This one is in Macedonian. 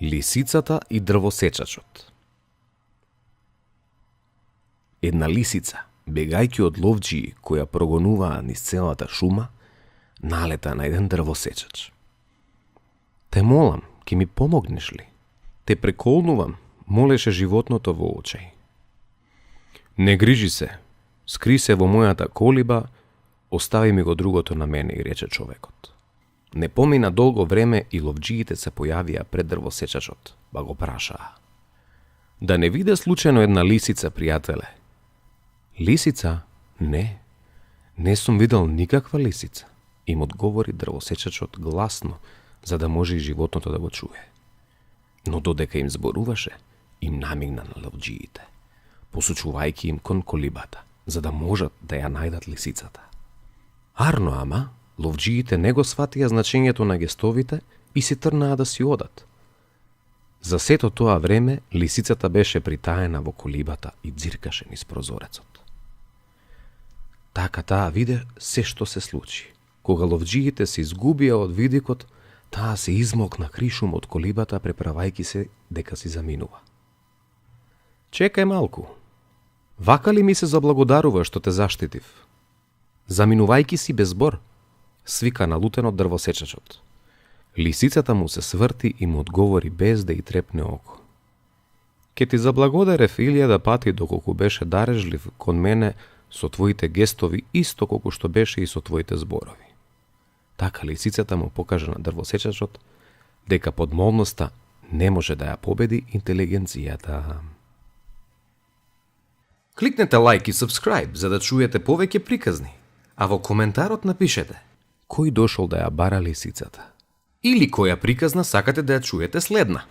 Лисицата и дрвосечачот. Една лисица, бегајќи од ловџии која прогонуваа низ целата шума, налета на еден дрвосечач. Те молам, ќе ми помогнеш ли? Те преколнувам, молеше животното во очај. Не грижи се, скри се во мојата колиба, остави ми го другото на мене, и рече човекот. Не помина долго време и ловџиите се појавија пред дрвосечачот, ба го прашаа: да не виде случајно една лисица, пријателе? Лисица? Не сум видел никаква лисица, им одговори дрвосечачот гласно, за да може и животното да го чуе. Но додека им зборуваше, им намигна на ловџиите, посочувајќи им кон колибата, за да можат да ја најдат лисицата. Арно ама, ловџиите не го сватија значењето на гестовите и се трнаа да си одат. За сето тоа време, лисицата беше притаена во колибата и дзиркаше низ прозорецот. Така таа виде се што се случи. Кога ловџиите се изгубија од видикот, таа се измокна кришум од колибата, преправајќи се дека си заминува. Чекај малку. Вака ли ми се заблагодарува што те заштитив? Заминувајќи си без збор, свика налутено дрвосечачот. Лисицата му се сврти и му одговори без да и трепне око. Ке ти заблагодарев 1000 пати доколку беше дарежлив кон мене со твоите гестови, исто колку што беше и со твоите зборови. Така лисицата му покажа на дрвосечачот дека подмолноста не може да ја победи интелигенцијата. Кликнете лайк и subscribe за да чуете повеќе приказни, а во коментарот напишете кој дошол да ја бара лисицата или која приказна сакате да ја чуете следна.